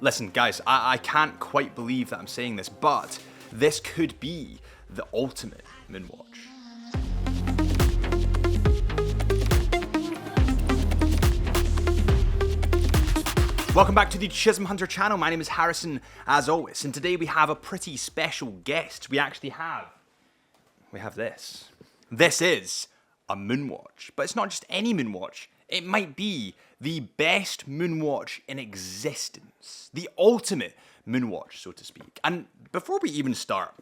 Listen, guys, I can't quite believe that I'm saying this, but this could be the ultimate Moonwatch. Welcome back to the Chisholm Hunter channel. My name is Harrison, as always, and today we have a pretty special guest. We have this. This is a Moonwatch, but it's not just any Moonwatch. It might be the best Moonwatch in existence. The ultimate Moonwatch, so to speak. And before we even start,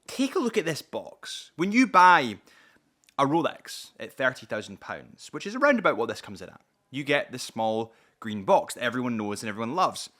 take a look at this box. When you buy a Rolex at £30,000, which is around about what this comes in at, you get the small green box that everyone knows and everyone loves.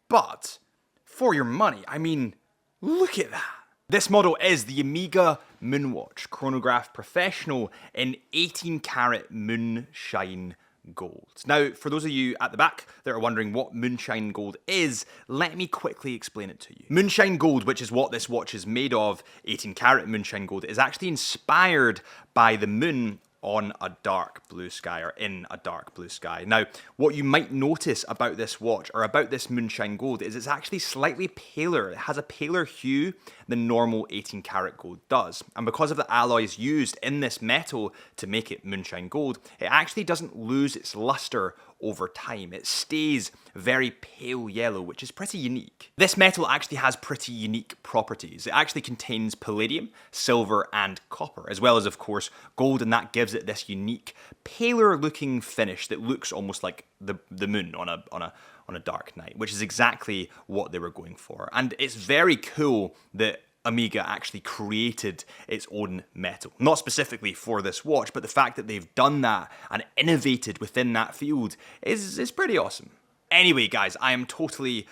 But for your money, I mean, look at that. This model is the OMEGA Moonwatch Chronograph Professional in 18 karat Moonshine Gold. Now, for those of you at the back that are wondering what Moonshine Gold is, let me quickly explain it to you. Moonshine Gold, which is what this watch is made of, 18 karat Moonshine Gold, is actually inspired by the moon on a dark blue sky, or in a dark blue sky. Now, what you might notice about this watch, or about this Moonshine Gold, is it's actually slightly paler. It has a paler hue than normal 18 karat gold does. And because of the alloys used in this metal to make it Moonshine Gold, it actually doesn't lose its luster over time. It stays very pale yellow, which is pretty unique. This metal actually has pretty unique properties. It actually contains palladium, silver, and copper, as well as, of course, gold, and that gives it this unique, paler looking finish that looks almost like the moon on a dark night, which is exactly what they were going for. And it's very cool that OMEGA actually created its own metal. Not specifically for this watch, but the fact that they've done that and innovated within that field is pretty awesome. Anyway, guys, I am totally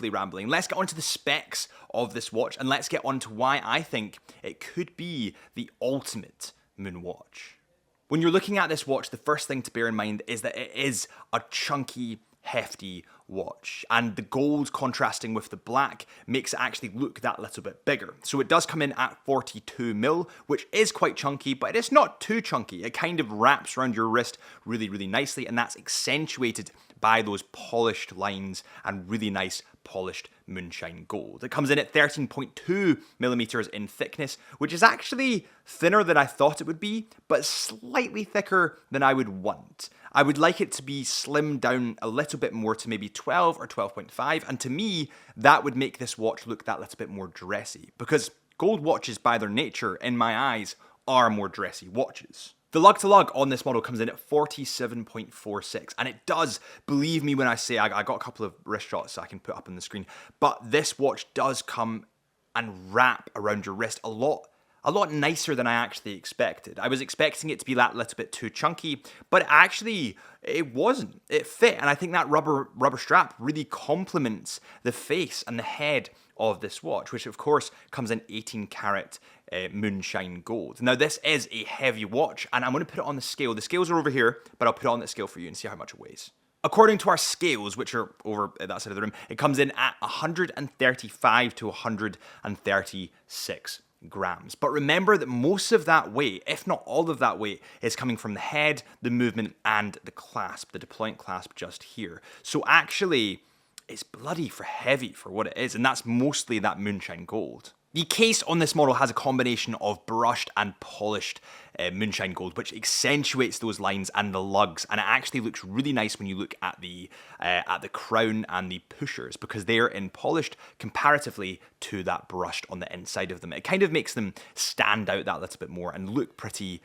rambling. Let's get onto the specs of this watch, and let's get on to why I think it could be the ultimate Moonwatch. When you're looking at this watch, the first thing to bear in mind is that it is a chunky, hefty watch, and the gold contrasting with the black makes it actually look that little bit bigger. So it does come in at 42mm, which is quite chunky, but it's not too chunky. It kind of wraps around your wrist really nicely, and that's accentuated by those polished lines and really nice polished Moonshine Gold. It comes in at 13.2mm in thickness, which is actually thinner than I thought it would be, but slightly thicker than I would want. I would like it to be slimmed down a little bit more to maybe 12 or 12.5, and to me, that would make this watch look that little bit more dressy, because gold watches, by their nature, in my eyes, are more dressy watches. The lug-to-lug on this model comes in at 47.46, and it does, believe me when I say, I got a couple of wrist shots I can put up on the screen, but this watch does come and wrap around your wrist a lot nicer than I actually expected. I was expecting it to be that little bit too chunky, but actually, it wasn't. It fit, and I think that rubber strap really complements the face and the head of this watch, which of course comes in 18 karat Moonshine Gold. Now, this is a heavy watch, and I'm going to put it on the scale. The scales are over here, but I'll put it on the scale for you and see how much it weighs. According to our scales, which are over at that side of the room, it comes in at 135 to 136 grams. But remember that most of that weight, if not all of that weight, is coming from the head, the movement, and the clasp, the deployant clasp just here. So actually, it's bloody for heavy for what it is, and that's mostly that Moonshine Gold. The case on this model has a combination of brushed and polished Moonshine Gold, which accentuates those lines and the lugs, and it actually looks really nice when you look at the crown and the pushers, because they're in polished comparatively to that brushed on the inside of them. It kind of makes them stand out that little bit more and look pretty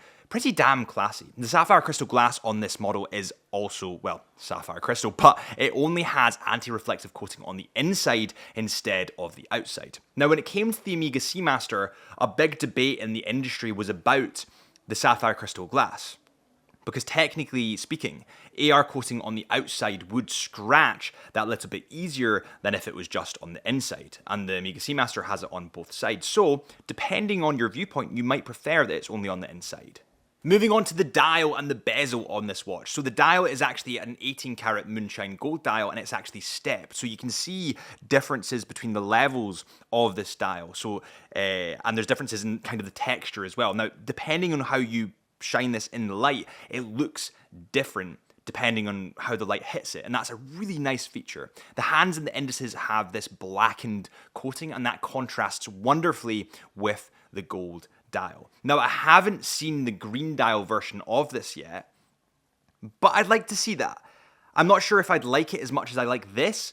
damn classy. The sapphire crystal glass on this model is also, well, sapphire crystal, but it only has anti-reflective coating on the inside instead of the outside. Now, when it came to the OMEGA Seamaster, a big debate in the industry was about the sapphire crystal glass, because technically speaking, AR coating on the outside would scratch that little bit easier than if it was just on the inside, and the OMEGA Seamaster has it on both sides. So, depending on your viewpoint, you might prefer that it's only on the inside. Moving on to the dial and the bezel on this watch. So the dial is actually an 18 karat Moonshine Gold dial, and it's actually stepped. So you can see differences between the levels of this dial. So, and there's differences in kind of the texture as well. Now, depending on how you shine this in the light, it looks different depending on how the light hits it, and that's a really nice feature. The hands and the indices have this blackened coating, and that contrasts wonderfully with the gold dial. Now, I haven't seen the green dial version of this yet, but I'd like to see that. I'm not sure if I'd like it as much as I like this,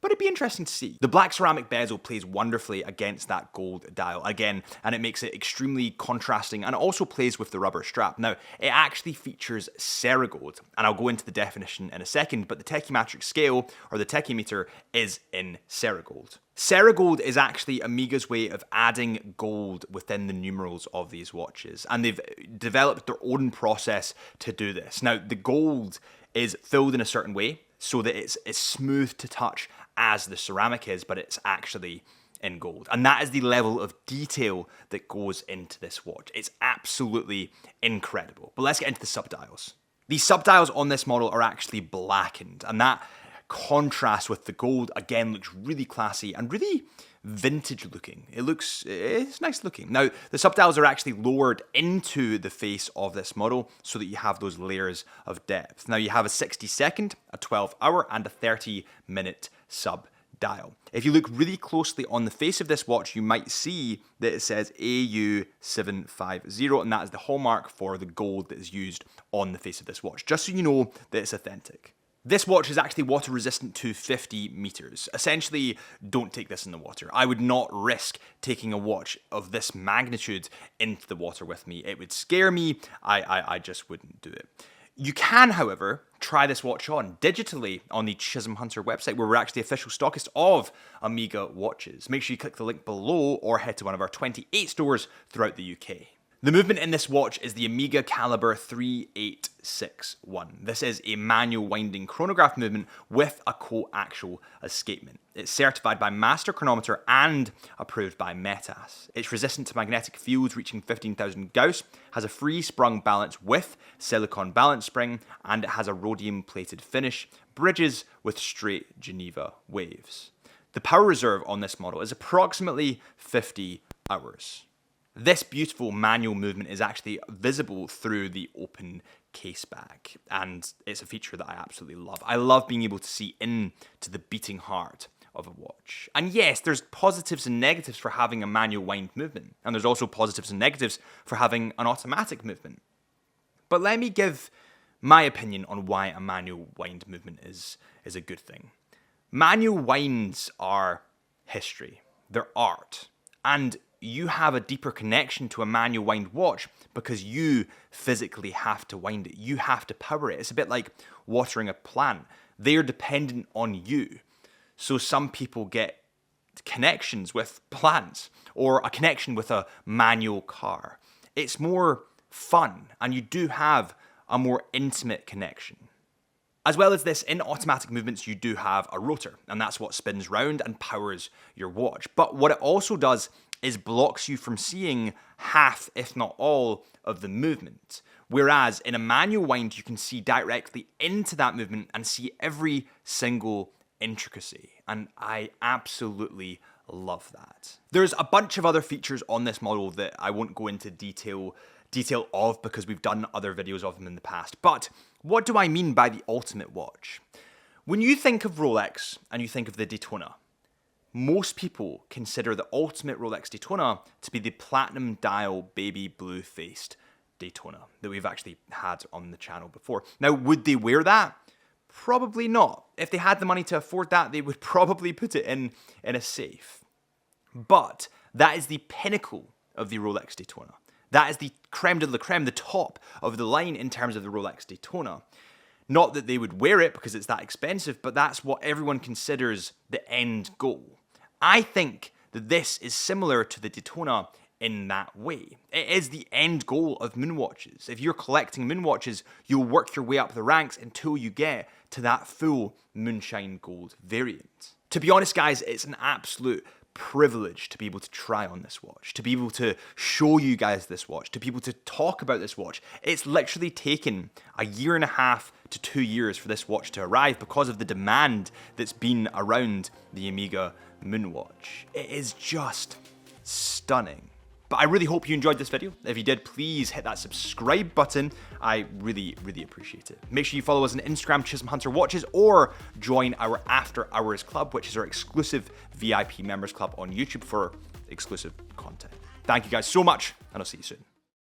but it'd be interesting to see. The black ceramic bezel plays wonderfully against that gold dial again, and it makes it extremely contrasting, and it also plays with the rubber strap. Now, it actually features Ceragold, and I'll go into the definition in a second, but the tachymetric scale, or the tachymeter, is in Ceragold. Ceragold is actually Omega's way of adding gold within the numerals of these watches, and they've developed their own process to do this. Now, the gold is filled in a certain way so that it's as smooth to touch as the ceramic is, but it's actually in gold. And that is the level of detail that goes into this watch. It's absolutely incredible. But let's get into the subdials. These subdials on this model are actually blackened, and that contrast with the gold again looks really classy and really vintage looking. It's nice looking. Now, the subdials are actually lowered into the face of this model so that you have those layers of depth. Now, you have a 60-second, a 12-hour, and a 30-minute subdial. If you look really closely on the face of this watch, you might see that it says AU750, and that is the hallmark for the gold that is used on the face of this watch, just so you know that it's authentic. This watch is actually water resistant to 50 meters. Essentially, don't take this in the water. I would not risk taking a watch of this magnitude into the water with me. It would scare me. I just wouldn't do it. You can, however, try this watch on digitally on the Chisholm Hunter website, where we're actually official stockist of Omega watches. Make sure you click the link below or head to one of our 28 stores throughout the UK. The movement in this watch is the Omega Caliber 3861. This is a manual winding chronograph movement with a coaxial escapement. It's certified by Master Chronometer and approved by METAS. It's resistant to magnetic fields reaching 15,000 Gauss, has a free sprung balance with silicon balance spring, and it has a rhodium plated finish, bridges with straight Geneva waves. The power reserve on this model is approximately 50 hours. This beautiful manual movement is actually visible through the open case back, and it's a feature that I absolutely love. I love being able to see into the beating heart of a watch. And yes, there's positives and negatives for having a manual wind movement, and there's also positives and negatives for having an automatic movement. But let me give my opinion on why a manual wind movement is a good thing. Manual winds are history, they're art, and you have a deeper connection to a manual wind watch because you physically have to wind it. You have to power it. It's a bit like watering a plant. They're dependent on you. So some people get connections with plants or a connection with a manual car. It's more fun, and you do have a more intimate connection. As well as this, in automatic movements, you do have a rotor, and that's what spins round and powers your watch. But what it also does is blocks you from seeing half, if not all, of the movement. Whereas in a manual wind, you can see directly into that movement and see every single intricacy. And I absolutely love that. There's a bunch of other features on this model that I won't go into detail of because we've done other videos of them in the past. But what do I mean by the ultimate watch? When you think of Rolex and you think of the Daytona, most people consider the ultimate Rolex Daytona to be the platinum dial baby blue faced Daytona that we've actually had on the channel before. Now, would they wear that? Probably not. If they had the money to afford that, they would probably put it in a safe. But that is the pinnacle of the Rolex Daytona. That is the creme de la creme, the top of the line in terms of the Rolex Daytona. Not that they would wear it because it's that expensive, but that's what everyone considers the end goal. I think that this is similar to the Daytona in that way. It is the end goal of moonwatches. If you're collecting moonwatches, you'll work your way up the ranks until you get to that full Moonshine Gold variant. To be honest, guys, it's an absolute privilege to be able to try on this watch, to be able to show you guys this watch, to be able to talk about this watch. It's literally taken 1.5 to 2 years for this watch to arrive because of the demand that's been around the Omega Moonwatch. It is just stunning. But But I really hope you enjoyed this video. If you did, please hit that subscribe button. I really, really appreciate it. Make sure you follow us on Instagram, Chisholm Hunter Watches, or join our After Hours Club, which is our exclusive VIP members club on YouTube for exclusive content. Thank you guys so much, and I'll see you soon.